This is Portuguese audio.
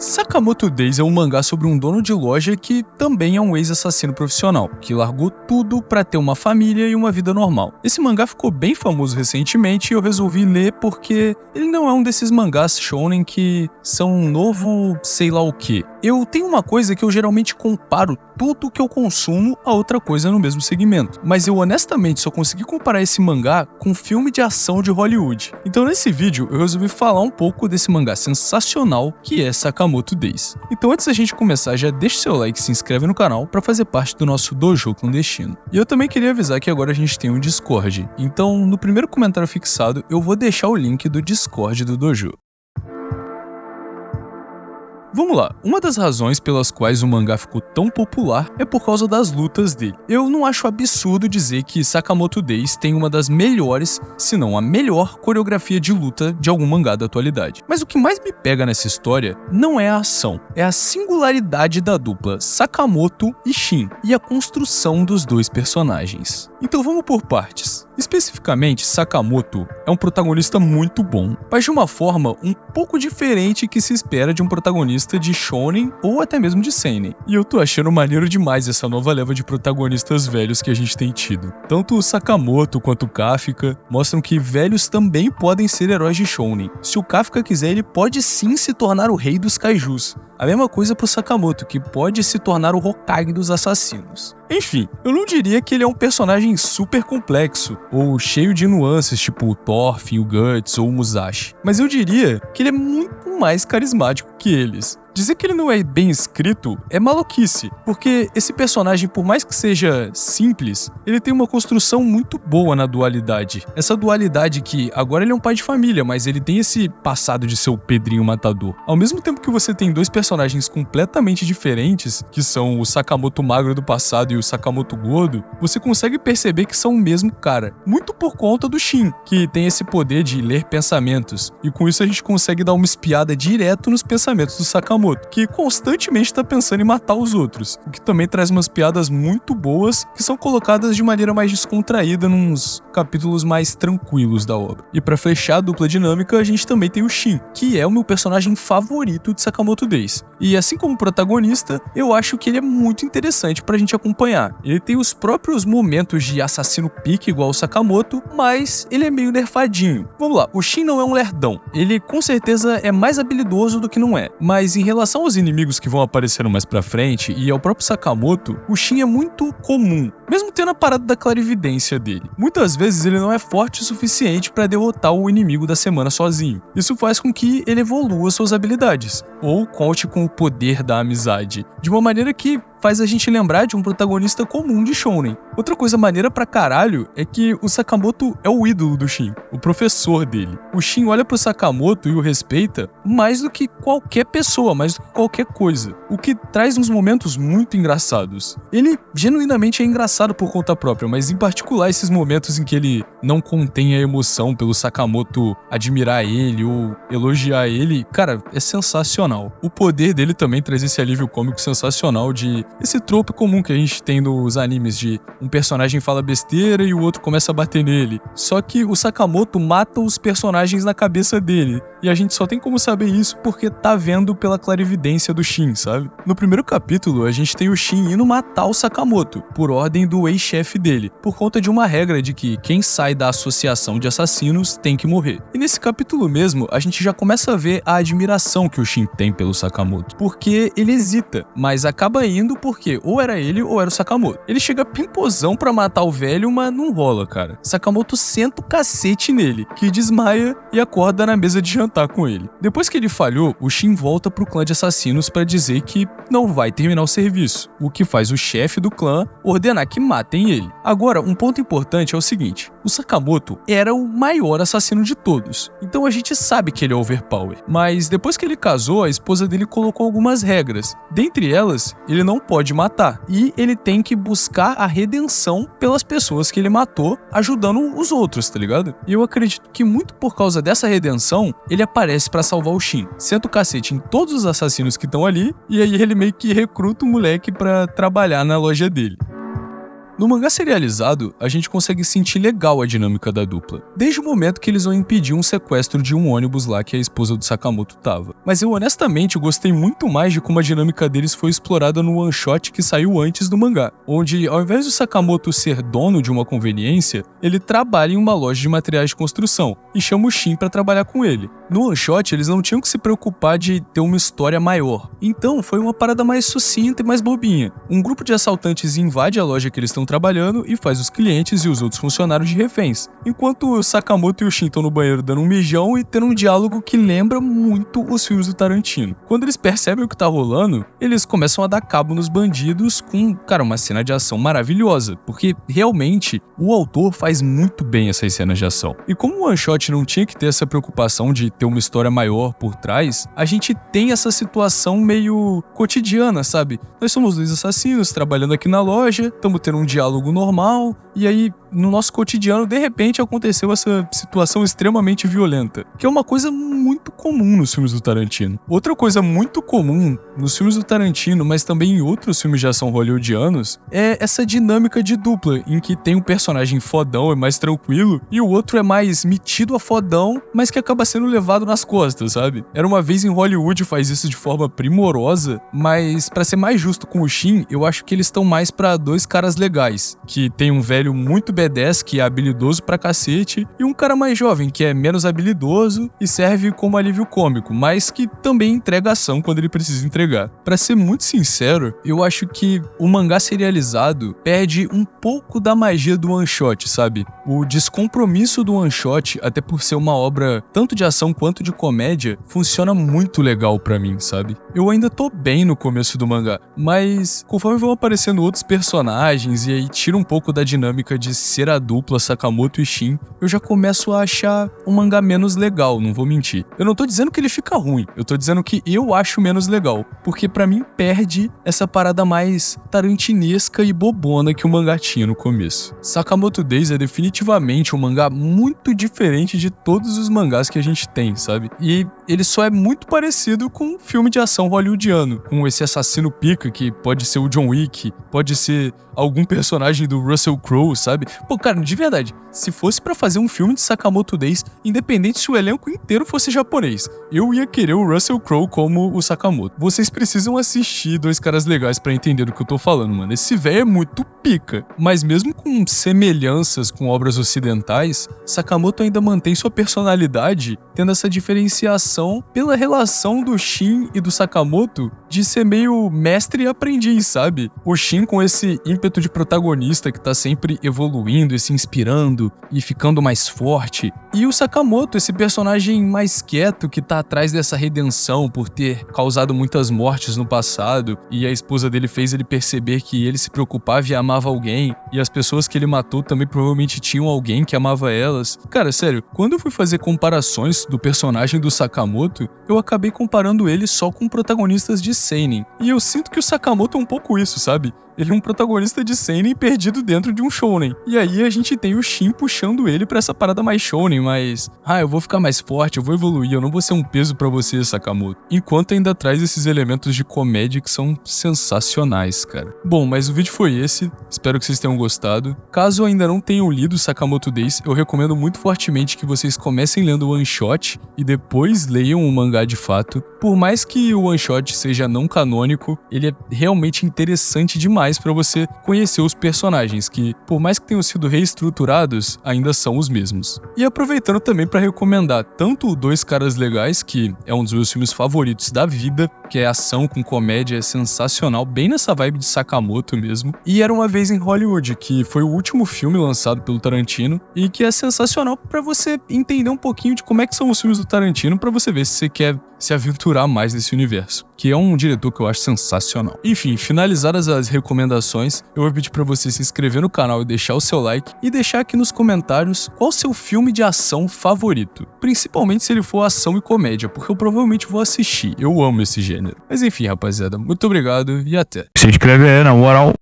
Sakamoto Days é um mangá sobre um dono de loja que também é um ex-assassino profissional, que largou tudo pra ter uma família e uma vida normal. Esse mangá ficou bem famoso recentemente e eu resolvi ler porque ele não é um desses mangás shonen que são um novo sei lá o que. Eu tenho uma coisa que eu geralmente comparo tudo que eu consumo a outra coisa no mesmo segmento, mas eu honestamente só consegui comparar esse mangá com um filme de ação de Hollywood. Então nesse vídeo eu resolvi falar um pouco desse mangá sensacional que é Sakamoto Days. Então antes da gente começar, já deixa seu like e se inscreve no canal para fazer parte do nosso dojo clandestino. E eu também queria avisar que agora a gente tem um Discord, então no primeiro comentário fixado eu vou deixar o link do Discord do dojo. Vamos lá, uma das razões pelas quais o mangá ficou tão popular é por causa das lutas dele. Eu não acho absurdo dizer que Sakamoto Days tem uma das melhores, se não a melhor, coreografia de luta de algum mangá da atualidade. Mas o que mais me pega nessa história não é a ação, é a singularidade da dupla Sakamoto e Shin, e a construção dos dois personagens. Então vamos por partes. Especificamente, Sakamoto é um protagonista muito bom, mas de uma forma um pouco diferente que se espera de um protagonista de shonen ou até mesmo de seinen. E eu tô achando maneiro demais essa nova leva de protagonistas velhos que a gente tem tido. Tanto o Sakamoto quanto o Kafka mostram que velhos também podem ser heróis de shonen. Se o Kafka quiser, ele pode sim se tornar o rei dos kaijus. A mesma coisa pro Sakamoto, que pode se tornar o Hokage dos assassinos. Enfim, eu não diria que ele é um personagem super complexo, ou cheio de nuances, tipo o Thorfinn, o Guts ou o Musashi. Mas eu diria que ele é muito mais carismático que eles. Dizer que ele não é bem escrito é maluquice, porque esse personagem, por mais que seja simples, ele tem uma construção muito boa na dualidade. Essa dualidade que agora ele é um pai de família, mas ele tem esse passado de ser o Pedrinho Matador. Ao mesmo tempo que você tem dois personagens completamente diferentes, que são o Sakamoto magro do passado e o Sakamoto gordo, você consegue perceber que são o mesmo cara. Muito por conta do Shin, que tem esse poder de ler pensamentos, e com isso a gente consegue dar uma espiada direto nos pensamentos do Sakamoto, que constantemente está pensando em matar os outros, o que também traz umas piadas muito boas que são colocadas de maneira mais descontraída nos capítulos mais tranquilos da obra. E para fechar a dupla dinâmica, a gente também tem o Shin, que é o meu personagem favorito de Sakamoto Days. E assim como protagonista, eu acho que ele é muito interessante pra gente acompanhar. Ele tem os próprios momentos de assassino pique igual o Sakamoto, mas ele é meio nerfadinho. Vamos lá, o Shin não é um lerdão. Ele com certeza é mais habilidoso do que não é, mas em relação aos inimigos que vão aparecendo mais pra frente e ao próprio Sakamoto, o Shin é muito comum, mesmo tendo a parada da clarividência dele. Muitas vezes ele não é forte o suficiente pra derrotar o inimigo da semana sozinho. Isso faz com que ele evolua suas habilidades, ou conte com o poder da amizade, de uma maneira que faz a gente lembrar de um protagonista comum de shonen. Outra coisa maneira pra caralho é que o Sakamoto é o ídolo do Shin, o professor dele. O Shin olha pro Sakamoto e o respeita mais do que qualquer pessoa, mais do que qualquer coisa, o que traz uns momentos muito engraçados. Ele genuinamente é engraçado por conta própria, mas em particular esses momentos em que ele não contém a emoção pelo Sakamoto admirar ele ou elogiar ele, cara, é sensacional. O poder dele também traz esse alívio cômico sensacional de esse trope comum que a gente tem nos animes de um personagem fala besteira e o outro começa a bater nele. Só que o Sakamoto mata os personagens na cabeça dele. E a gente só tem como saber isso porque tá vendo pela clarividência do Shin, sabe? No primeiro capítulo, a gente tem o Shin indo matar o Sakamoto, por ordem do ex-chefe dele, por conta de uma regra de que quem sai da associação de assassinos tem que morrer. E nesse capítulo mesmo, a gente já começa a ver a admiração que o Shin tem pelo Sakamoto, porque ele hesita, mas acaba indo porque ou era ele ou era o Sakamoto. Ele chega pimpozão pra matar o velho, mas não rola, cara. Sakamoto senta o cacete nele, que desmaia e acorda na mesa de jantar com ele. Depois que ele falhou, o Shin volta pro clã de assassinos pra dizer que não vai terminar o serviço, o que faz o chefe do clã ordenar que matem ele. Agora, um ponto importante é o seguinte: o Sakamoto era o maior assassino de todos, então a gente sabe que ele é overpower. Mas depois que ele casou, a esposa dele colocou algumas regras. Dentre elas, ele não pode matar, e ele tem que buscar a redenção pelas pessoas que ele matou, ajudando os outros, tá ligado? E eu acredito que muito por causa dessa redenção, ele aparece pra salvar o Shin, senta o cacete em todos os assassinos que estão ali, e aí ele meio que recruta o moleque pra trabalhar na loja dele. No mangá serializado, a gente consegue sentir legal a dinâmica da dupla, desde o momento que eles vão impedir um sequestro de um ônibus lá que a esposa do Sakamoto tava. Mas eu honestamente gostei muito mais de como a dinâmica deles foi explorada no one shot que saiu antes do mangá, onde ao invés do Sakamoto ser dono de uma conveniência, ele trabalha em uma loja de materiais de construção e chama o Shin pra trabalhar com ele. No one shot, eles não tinham que se preocupar de ter uma história maior, então foi uma parada mais sucinta e mais bobinha. Um grupo de assaltantes invade a loja que eles estão trabalhando e faz os clientes e os outros funcionários de reféns, enquanto o Sakamoto e o Shin estão no banheiro dando um mijão e tendo um diálogo que lembra muito os filmes do Tarantino. Quando eles percebem o que tá rolando, eles começam a dar cabo nos bandidos com, cara, uma cena de ação maravilhosa, porque realmente o autor faz muito bem essas cenas de ação. E como o one shot não tinha que ter essa preocupação de ter uma história maior por trás, a gente tem essa situação meio cotidiana, sabe? Nós somos dois assassinos trabalhando aqui na loja, estamos tendo um diálogo normal, e aí no nosso cotidiano, de repente, aconteceu essa situação extremamente violenta, que é uma coisa muito comum nos filmes do Tarantino. Outra coisa muito comum nos filmes do Tarantino, mas também em outros filmes de ação hollywoodianos, é essa dinâmica de dupla, em que tem um personagem fodão e mais tranquilo, e o outro é mais metido a fodão, mas que acaba sendo levado nas costas, sabe? Era Uma Vez em Hollywood faz isso de forma primorosa, mas pra ser mais justo com o Shin, eu acho que eles estão mais pra dois caras legais, que tem um velho muito B10 que é habilidoso pra cacete, e um cara mais jovem que é menos habilidoso e serve como alívio cômico, mas que também entrega ação quando ele precisa entregar. Pra ser muito sincero, eu acho que o mangá serializado perde um pouco da magia do one shot, sabe? O descompromisso do one shot, até por ser uma obra tanto de ação quanto de comédia, funciona muito legal pra mim, sabe? Eu ainda tô bem no começo do mangá, mas conforme vão aparecendo outros personagens e aí tira um pouco da dinâmica de ser a dupla Sakamoto e Shin, eu já começo a achar o mangá menos legal, não vou mentir. Eu não tô dizendo que ele fica ruim, eu tô dizendo que eu acho menos legal, porque pra mim perde essa parada mais tarantinesca e bobona que o mangá tinha no começo. Sakamoto Days é definitivamente um mangá muito diferente de todos os mangás que a gente tem, sabe? E ele só é muito parecido com um filme de ação hollywoodiano, com esse assassino pica que pode ser o John Wick, pode ser algum personagem do Russell Crowe, sabe? Pô, cara, de verdade, se fosse pra fazer um filme de Sakamoto Days, independente se o elenco inteiro fosse japonês, eu ia querer o Russell Crowe como o Sakamoto. Vocês precisam assistir Dois Caras Legais pra entender do que eu tô falando, mano. Esse velho é muito pica. Mas mesmo com semelhanças com obras ocidentais, Sakamoto ainda mantém sua personalidade, tendo essa diferenciação pela relação do Shin e do Sakamoto de ser meio mestre e aprendiz, sabe? O Shin com esse ímpeto de protagonista que tá sempre evoluindo e se inspirando e ficando mais forte. E o Sakamoto, esse personagem mais quieto que tá atrás dessa redenção por ter causado muitas mortes no passado e a esposa dele fez ele perceber que ele se preocupava e amava alguém e as pessoas que ele matou também provavelmente tinham alguém que amava elas. Cara, sério, quando eu fui fazer comparações do personagem do Sakamoto, eu acabei comparando ele só com protagonistas de seinen. E eu sinto que o Sakamoto é um pouco isso, sabe? Ele é um protagonista de seinen perdido dentro de um shounen. E aí a gente tem o Shin puxando ele pra essa parada mais shounen, mas... eu vou ficar mais forte, eu vou evoluir, eu não vou ser um peso pra você, Sakamoto. Enquanto ainda traz esses elementos de comédia que são sensacionais, cara. Bom, mas o vídeo foi esse. Espero que vocês tenham gostado. Caso ainda não tenham lido Sakamoto Days, eu recomendo muito fortemente que vocês comecem lendo o one shot e depois leiam o mangá de fato. Por mais que o one shot seja não canônico, ele é realmente interessante demais pra você conhecer os personagens, que, por mais que tenham sido reestruturados, ainda são os mesmos. E aproveitando também pra recomendar tanto o Dois Caras Legais, que é um dos meus filmes favoritos da vida, que é ação com comédia, é sensacional, bem nessa vibe de Sakamoto mesmo, e Era Uma Vez em Hollywood, que foi o último filme lançado pelo Tarantino, e que é sensacional pra você entender um pouquinho de como é que são os filmes do Tarantino, pra você ver se você quer se aventurar mais nesse universo, que é um diretor que eu acho sensacional. Enfim, finalizadas as recomendações, eu vou pedir pra você se inscrever no canal e deixar o seu like, e deixar aqui nos comentários qual o seu filme de ação favorito, principalmente se ele for ação e comédia, porque eu provavelmente vou assistir, eu amo esse gênero. Mas enfim, rapaziada, muito obrigado e até. Se inscreve aí, na moral.